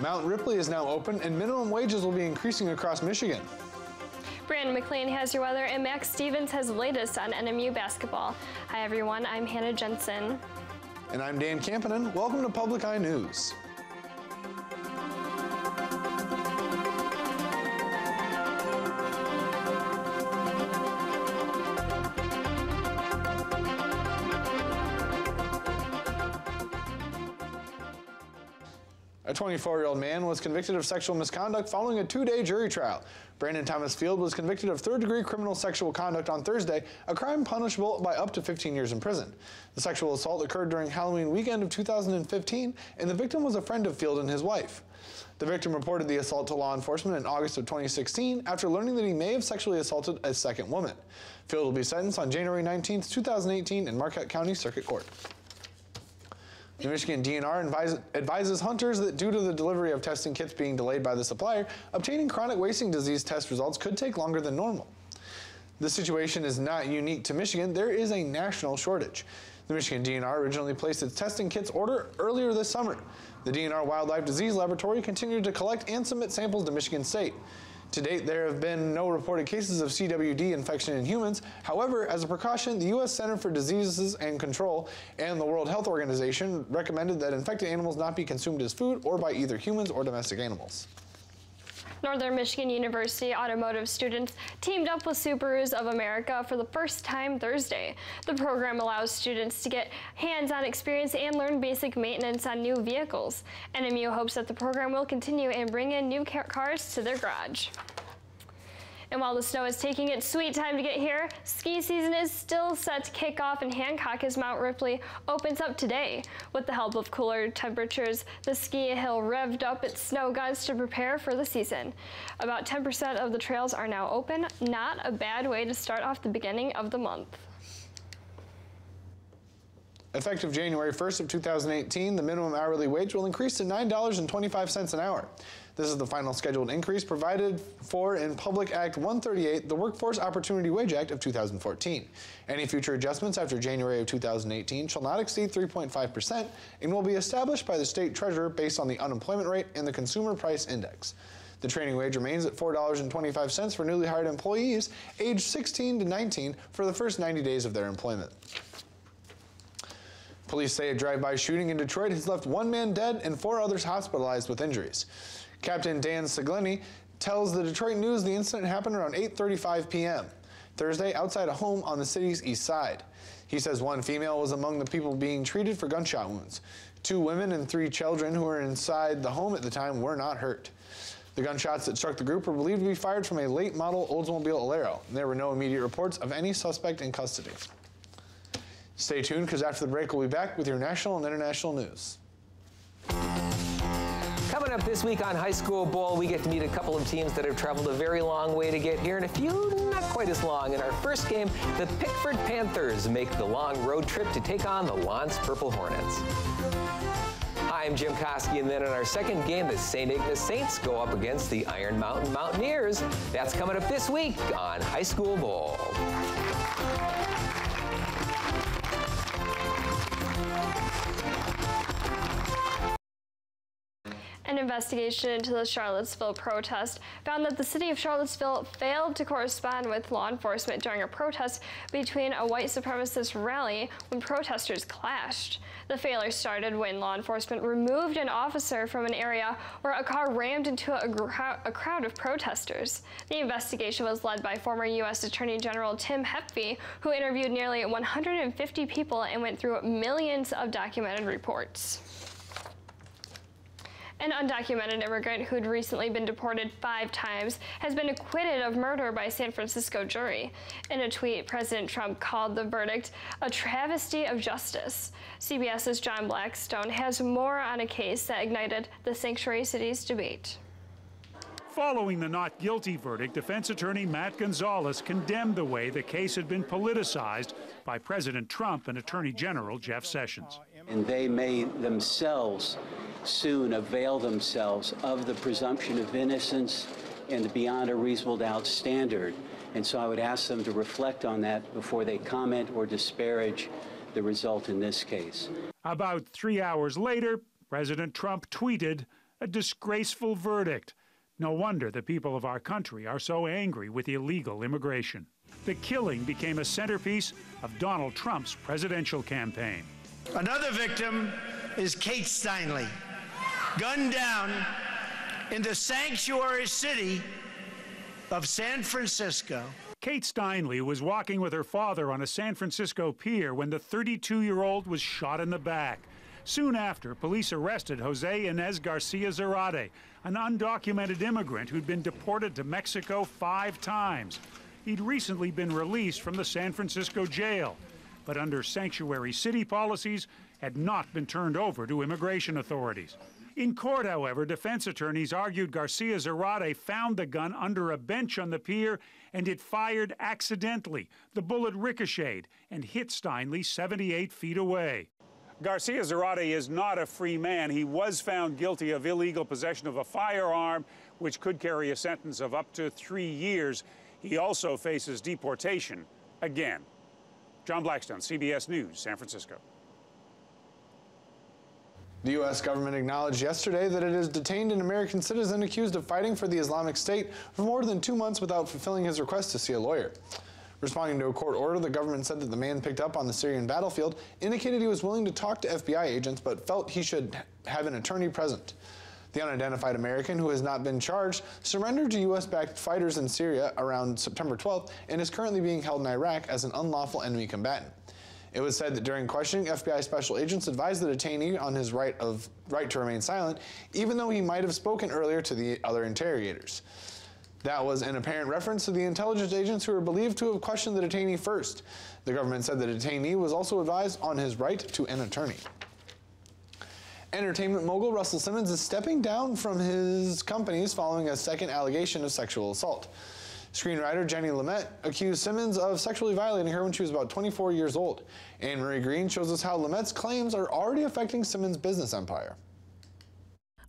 Mount Ripley is now open and minimum wages will be increasing across Michigan. Brandon McLean has your weather, and Max Stevens has the latest on NMU basketball. Hi everyone, I'm Hannah Jensen. And I'm Dan Campanen. Welcome to Public Eye News. A 24-year-old man was convicted of sexual misconduct following a 2-day jury trial. Brandon Thomas Field was convicted of third-degree criminal sexual conduct on Thursday, a crime punishable by up to 15 years in prison. The sexual assault occurred during Halloween weekend of 2015, and the victim was a friend of Field and his wife. The victim reported the assault to law enforcement in August of 2016 after learning that he may have sexually assaulted a second woman. Field will be sentenced on January 19, 2018 in Marquette County Circuit Court. The Michigan DNR advises hunters that due to the delivery of testing kits being delayed by the supplier, obtaining chronic wasting disease test results could take longer than normal. This situation is not unique to Michigan. There is a national shortage. The Michigan DNR originally placed its testing kits order earlier this summer. The DNR Wildlife Disease Laboratory continued to collect and submit samples to Michigan State. To date, there have been no reported cases of CWD infection in humans. However, as a precaution, the U.S. Center for Diseases and Control and the World Health Organization recommended that infected animals not be consumed as food or by either humans or domestic animals. Northern Michigan University automotive students teamed up with Subarus of America for the first time Thursday. The program allows students to get hands-on experience and learn basic maintenance on new vehicles. NMU hopes that the program will continue and bring in new cars to their garage. And while the snow is taking its sweet time to get here, ski season is still set to kick off in Hancock as Mount Ripley opens up today. With the help of cooler temperatures, the ski hill revved up its snow guns to prepare for the season. About 10% of the trails are now open. Not a bad way to start off the beginning of the month. Effective January 1st of 2018, the minimum hourly wage will increase to $9.25 an hour. This is the final scheduled increase provided for in Public Act 138, the Workforce Opportunity Wage Act of 2014. Any future adjustments after January of 2018 shall not exceed 3.5% and will be established by the state treasurer based on the unemployment rate and the consumer price index. The training wage remains at $4.25 for newly hired employees aged 16 to 19 for the first 90 days of their employment. Police say a drive-by shooting in Detroit has left 1 man dead and 4 others hospitalized with injuries. Captain Dan Siglini tells the Detroit News the incident happened around 8:35 p.m. Thursday outside a home on the city's east side. He says 1 female was among the people being treated for gunshot wounds. 2 women and 3 children who were inside the home at the time were not hurt. The gunshots that struck the group were believed to be fired from a late model Oldsmobile Alero. There were no immediate reports of any suspect in custody. Stay tuned, because after the break, we'll be back with your national and international news. Coming up this week on High School Bowl, we get to meet a couple of teams that have traveled a very long way to get here, and a few not quite as long. In our first game, the Pickford Panthers make the long road trip to take on the Lawrence Purple Hornets. Hi, I'm Jim Koski, and then in our second game, the St. Ignace Saints go up against the Iron Mountain Mountaineers. That's coming up this week on High School Bowl. An investigation into the Charlottesville protest found that the city of Charlottesville failed to correspond with law enforcement during a protest between a white supremacist rally when protesters clashed. The failure started when law enforcement removed an officer from an area where a car rammed into a crowd of protesters. The investigation was led by former U.S. Attorney General Tim Hepfee, who interviewed nearly 150 people and went through millions of documented reports. An undocumented immigrant who'd recently been deported 5 times has been acquitted of murder by a San Francisco jury. In a tweet, President Trump called the verdict a travesty of justice. CBS's John Blackstone has more on a case that ignited the Sanctuary Cities debate. Following the not guilty verdict, defense attorney Matt Gonzalez condemned the way the case had been politicized by President Trump and Attorney General Jeff Sessions. And they may themselves soon avail themselves of the presumption of innocence and the beyond a reasonable doubt standard. And so I would ask them to reflect on that before they comment or disparage the result in this case. About 3 hours later, President Trump tweeted, A disgraceful verdict. No wonder the people of our country are so angry with illegal immigration. The killing became a centerpiece of Donald Trump's presidential campaign. Another victim is Kate Steinle, gunned down in the sanctuary city of San Francisco. Kate Steinle was walking with her father on a San Francisco pier when the 32-year-old was shot in the back. Soon after, police arrested Jose Inez Garcia Zarate, an undocumented immigrant who'd been deported to Mexico 5 times. He'd recently been released from the San Francisco jail, but under sanctuary city policies, had not been turned over to immigration authorities. In court, however, defense attorneys argued Garcia Zarate found the gun under a bench on the pier and it fired accidentally. The bullet ricocheted and hit Steinle 78 feet away. Garcia Zarate is not a free man. He was found guilty of illegal possession of a firearm, which could carry a sentence of up to 3 years. He also faces deportation again. John Blackstone, CBS News, San Francisco. The U.S. government acknowledged yesterday that it has detained an American citizen accused of fighting for the Islamic State for more than 2 months without fulfilling his request to see a lawyer. Responding to a court order, the government said that the man picked up on the Syrian battlefield indicated he was willing to talk to FBI agents but felt he should have an attorney present. The unidentified American, who has not been charged, surrendered to U.S.-backed fighters in Syria around September 12th and is currently being held in Iraq as an unlawful enemy combatant. It was said that during questioning, FBI special agents advised the detainee on his right to remain silent, even though he might have spoken earlier to the other interrogators. That was an apparent reference to the intelligence agents who were believed to have questioned the detainee first. The government said the detainee was also advised on his right to an attorney. Entertainment mogul Russell Simmons is stepping down from his companies following a second allegation of sexual assault. Screenwriter Jenny Lumet accused Simmons of sexually violating her when she was about 24 years old. Anne-Marie Green shows us how Lumet's claims are already affecting Simmons' business empire.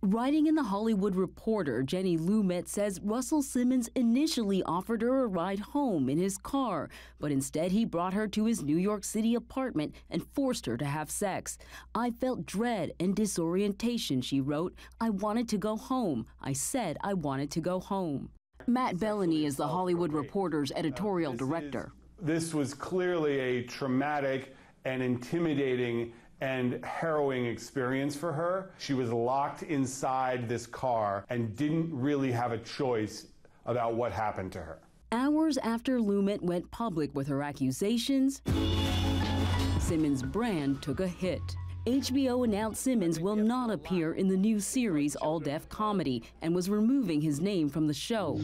Writing in The Hollywood Reporter, Jenny Lumet says Russell Simmons initially offered her a ride home in his car, but instead he brought her to his New York City apartment and forced her to have sex. I felt dread and disorientation, she wrote. I wanted to go home. I said I wanted to go home. Matt Bellany is The Hollywood Reporter's editorial director. This was clearly a traumatic and intimidating and harrowing experience for her. She was locked inside this car and didn't really have a choice about what happened to her. Hours after Lumet went public with her accusations, Simmons' brand took a hit. HBO announced Simmons will not appear in the new series All Def Comedy and was removing his name from the show.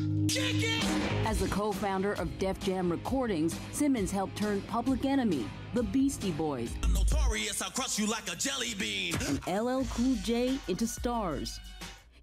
As the co-founder of Def Jam Recordings, Simmons helped turn Public Enemy, the Beastie Boys, I'm notorious, I'll crush you like a jelly bean, and LL Cool J into stars.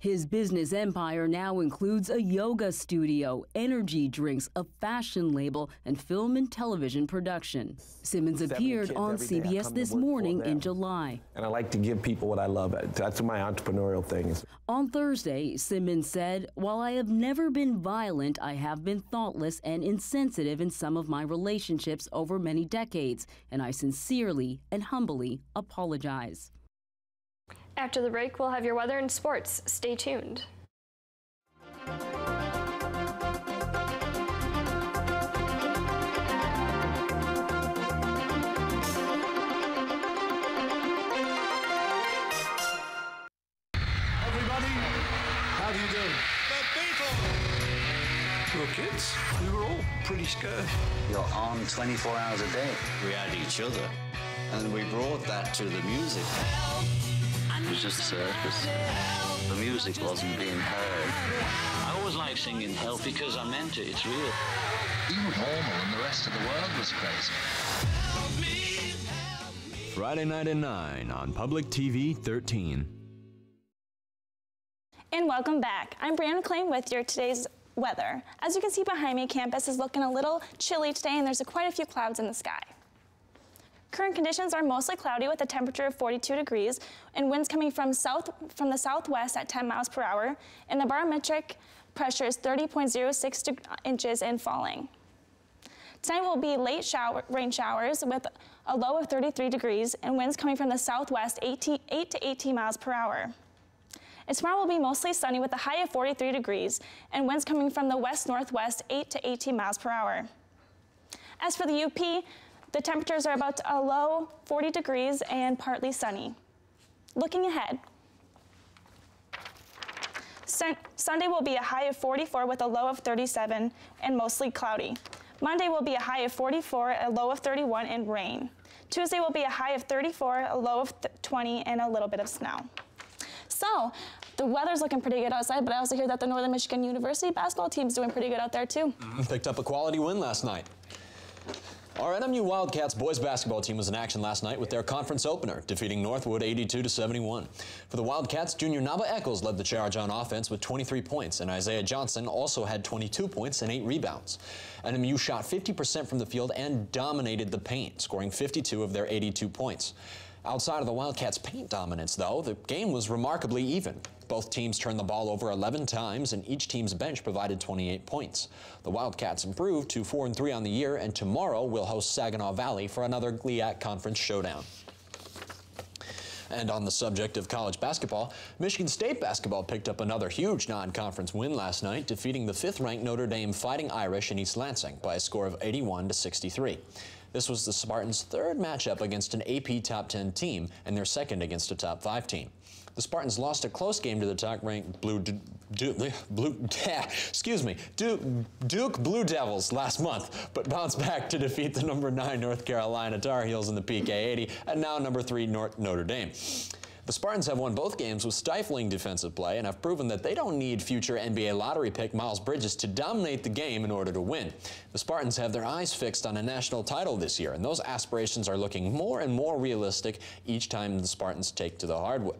His business empire now includes a yoga studio, energy drinks, a fashion label, and film and television production. Simmons appeared on CBS This Morning in July. And I like to give people what I love. That's my entrepreneurial thing. On Thursday, Simmons said, "While I have never been violent, I have been thoughtless and insensitive in some of my relationships over many decades, and I sincerely and humbly apologize." After the break, we'll have your weather and sports. Stay tuned. Everybody, how do you do? Well, kids, we were all pretty scared. You're on 24 hours a day. We had each other, and we brought that to the music. It was just a circus. The music wasn't being heard. I always like singing Help because I meant it. It's real. You were normal and the rest of the world was crazy. Friday Night at 9 on Public TV 13. And welcome back. I'm Brianna McLean with your today's weather. As you can see behind me, campus is looking a little chilly today and there's quite a few clouds in the sky. Current conditions are mostly cloudy with a temperature of 42 degrees and winds coming from the southwest at 10 miles per hour, and the barometric pressure is 30.06 inches and falling. Tonight will be late rain showers with a low of 33 degrees and winds coming from the southwest 8 to 18 miles per hour. And tomorrow will be mostly sunny with a high of 43 degrees and winds coming from the west-northwest 8 to 18 miles per hour. As for the UP, the temperatures are about a low 40 degrees and partly sunny. Looking ahead, Sunday will be a high of 44 with a low of 37 and mostly cloudy. Monday will be a high of 44, a low of 31 and rain. Tuesday will be a high of 34, a low of 20 and a little bit of snow. So the weather's looking pretty good outside, but I also hear that the Northern Michigan University basketball team's doing pretty good out there too. Picked up a quality win last night. Our NMU Wildcats boys basketball team was in action last night with their conference opener, defeating Northwood 82-71. For the Wildcats, junior Nava Eccles led the charge on offense with 23 points, and Isaiah Johnson also had 22 points and 8 rebounds. NMU shot 50% from the field and dominated the paint, scoring 52 of their 82 points. Outside of the Wildcats' paint dominance, though, the game was remarkably even. Both teams turned the ball over 11 times, and each team's bench provided 28 points. The Wildcats improved to 4-3 on the year, and tomorrow will host Saginaw Valley for another GLIAC Conference showdown. And on the subject of college basketball, Michigan State basketball picked up another huge non-conference win last night, defeating the 5th-ranked Notre Dame Fighting Irish in East Lansing by a score of 81-63. This was the Spartans' third matchup against an AP Top 10 team and their second against a Top 5 team. The Spartans lost a close game to the top-ranked Duke Blue Devils last month, but bounced back to defeat the number 9 North Carolina Tar Heels in the PK 80 and now number 3 Notre Dame. The Spartans have won both games with stifling defensive play and have proven that they don't need future NBA lottery pick Miles Bridges to dominate the game in order to win. The Spartans have their eyes fixed on a national title this year, and those aspirations are looking more and more realistic each time the Spartans take to the hardwood.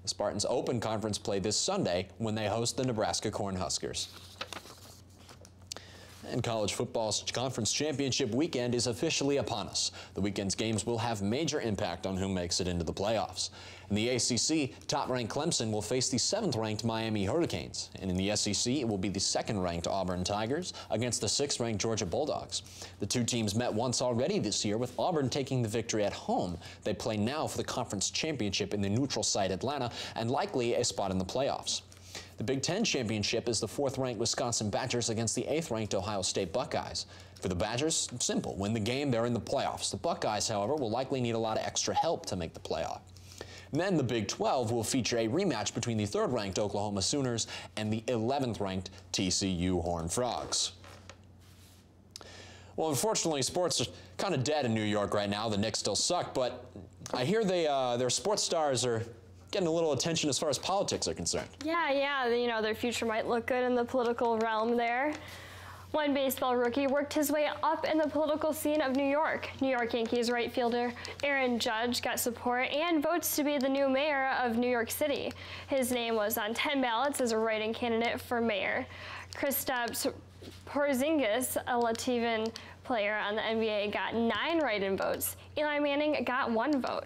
The Spartans open conference play this Sunday when they host the Nebraska Cornhuskers. And college football's conference championship weekend is officially upon us. The weekend's games will have major impact on who makes it into the playoffs. In the ACC, top-ranked Clemson will face the 7th-ranked Miami Hurricanes. And in the SEC, it will be the 2nd-ranked Auburn Tigers against the 6th-ranked Georgia Bulldogs. The two teams met once already this year, with Auburn taking the victory at home. They play now for the conference championship in the neutral site Atlanta and likely a spot in the playoffs. The Big Ten championship is the 4th-ranked Wisconsin Badgers against the 8th-ranked Ohio State Buckeyes. For the Badgers, simple. Win the game, they're in the playoffs. The Buckeyes, however, will likely need a lot of extra help to make the playoff. And then the Big 12 will feature a rematch between the 3rd-ranked Oklahoma Sooners and the 11th-ranked TCU Horned Frogs. Well, unfortunately, sports are kind of dead in New York right now. The Knicks still suck, but I hear their sports stars are getting a little attention as far as politics are concerned. Yeah, you know, their future might look good in the political realm there. One baseball rookie worked his way up in the political scene of New York. New York Yankees right fielder Aaron Judge got support and votes to be the new mayor of New York City. His name was on 10 ballots as a write-in candidate for mayor. Kristaps Porzingis, a Latvian player on the NBA, got 9 write-in votes. Eli Manning got 1 vote.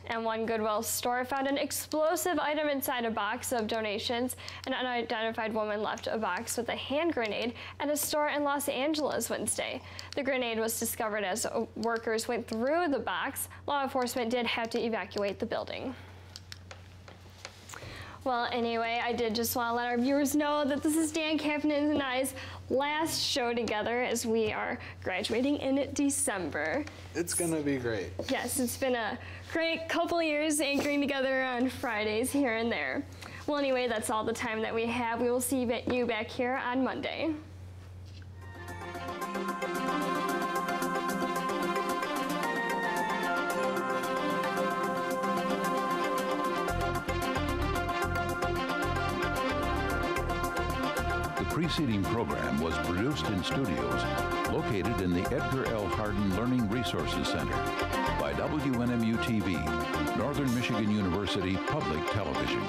And one Goodwill store found an explosive item inside a box of donations. An unidentified woman left a box with a hand grenade at a store in Los Angeles Wednesday. The grenade was discovered as workers went through the box. Law enforcement did have to evacuate the building. Well, anyway, I did just want to let our viewers know that this is Dan Kapanen and I's last show together as we are graduating in December. It's gonna be great. Yes, it's been a great couple years anchoring together on Fridays here and there. Well, anyway, that's all the time that we have. We will see you back here on Monday. The preceding program was produced in studios located in the Edgar L. Hardin Learning Resources Center by WNMU-TV, Northern Michigan University Public Television.